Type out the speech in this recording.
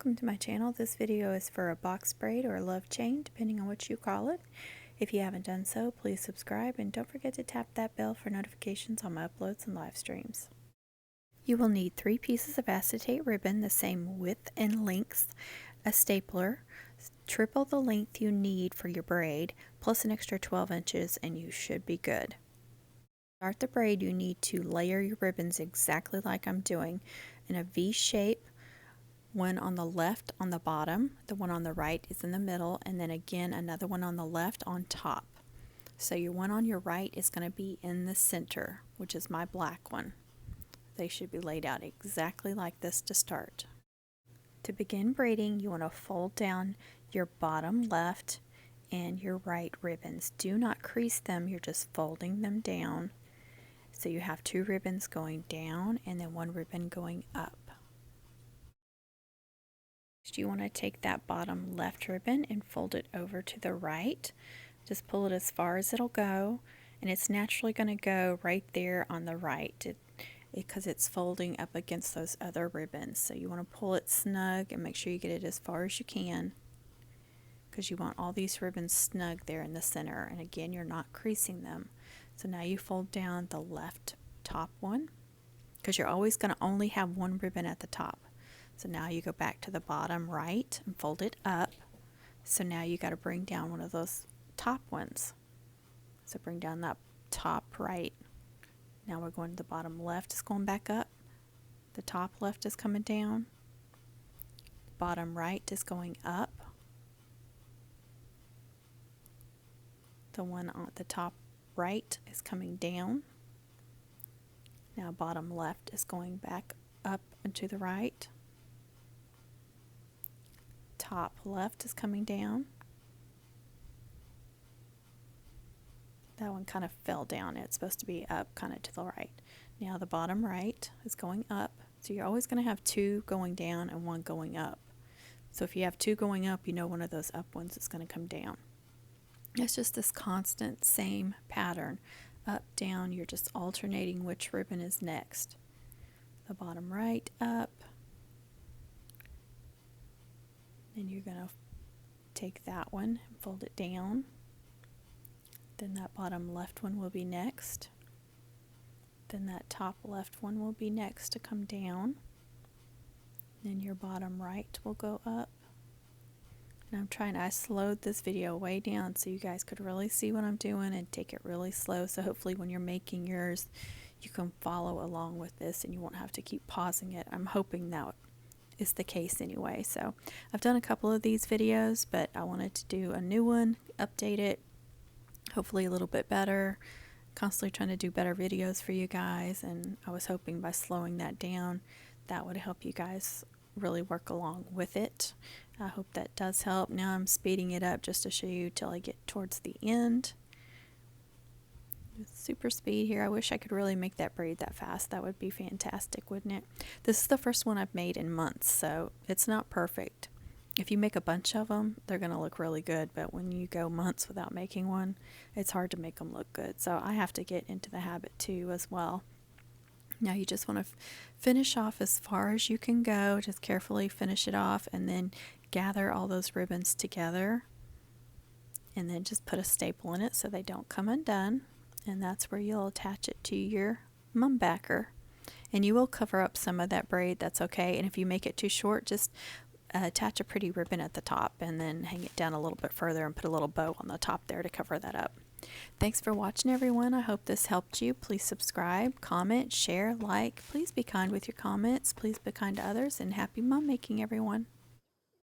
Welcome to my channel. This video is for a box braid or a love chain, depending on what you call it. If you haven't done so, please subscribe and don't forget to tap that bell for notifications on my uploads and live streams. You will need 3 pieces of acetate ribbon the same width and length, a stapler, triple the length you need for your braid, plus an extra 12 inches and you should be good. To start the braid, you need to layer your ribbons exactly like I'm doing in a V shape. One on the left on the bottom, the one on the right is in the middle, and then again another one on the left on top. So your one on your right is going to be in the center, which is my black one. They should be laid out exactly like this to start. To begin braiding, you want to fold down your bottom left and your right ribbons. Do not crease them, you're just folding them down. So you have 2 ribbons going down and then 1 ribbon going up. You want to take that bottom left ribbon and fold it over to the right. Just pull it as far as it'll go, and it's naturally going to go right there on the right because it's folding up against those other ribbons. So you want to pull it snug and make sure you get it as far as you can, because you want all these ribbons snug there in the center, and again you're not creasing them. So now you fold down the left top one, because you're always going to only have 1 ribbon at the top. So now you go back to the bottom right and fold it up. So now you got to bring down one of those top ones. So bring down that top right. Now we're going to the bottom left is going back up. The top left is coming down. The bottom right is going up. The one on the top right is coming down. Now bottom left is going back up and to the right. Top left is coming down. That one kind of fell down. It's supposed to be up kind of to the right. Now the bottom right is going up. So you're always going to have 2 going down and 1 going up. So if you have 2 going up, you know one of those up ones is going to come down. It's just this constant same pattern. Up, down, you're just alternating which ribbon is next. The bottom right up. Then you're going to take that one and fold it down. Then that bottom left one will be next. Then that top left one will be next to come down. Then your bottom right will go up. And I slowed this video way down so you guys could really see what I'm doing and take it really slow. So hopefully when you're making yours, you can follow along with this and you won't have to keep pausing it. I'm hoping that is the case anyway. So I've done a couple of these videos, but I wanted to do a new one, update it, hopefully a little bit better. Constantly trying to do better videos for you guys, and I was hoping by slowing that down that would help you guys really work along with it. I hope that does help. Now I'm speeding it up just to show you till I get towards the end. Super speed here. I wish I could really make that braid that fast. That would be fantastic, wouldn't it? This is the first one I've made in months, so it's not perfect. If you make a bunch of them, they're going to look really good, but when you go months without making one, it's hard to make them look good. So I have to get into the habit too as well. Now you just want to finish off as far as you can go. Just carefully finish it off and then gather all those ribbons together and then just put a staple in it so they don't come undone. And that's where you'll attach it to your mum backer. And you will cover up some of that braid, that's okay. And if you make it too short, just attach a pretty ribbon at the top and then hang it down a little bit further and put a little bow on the top there to cover that up. Thanks for watching, everyone. I hope this helped you. Please subscribe, comment, share, like. Please be kind with your comments. Please be kind to others, and happy mum making, everyone.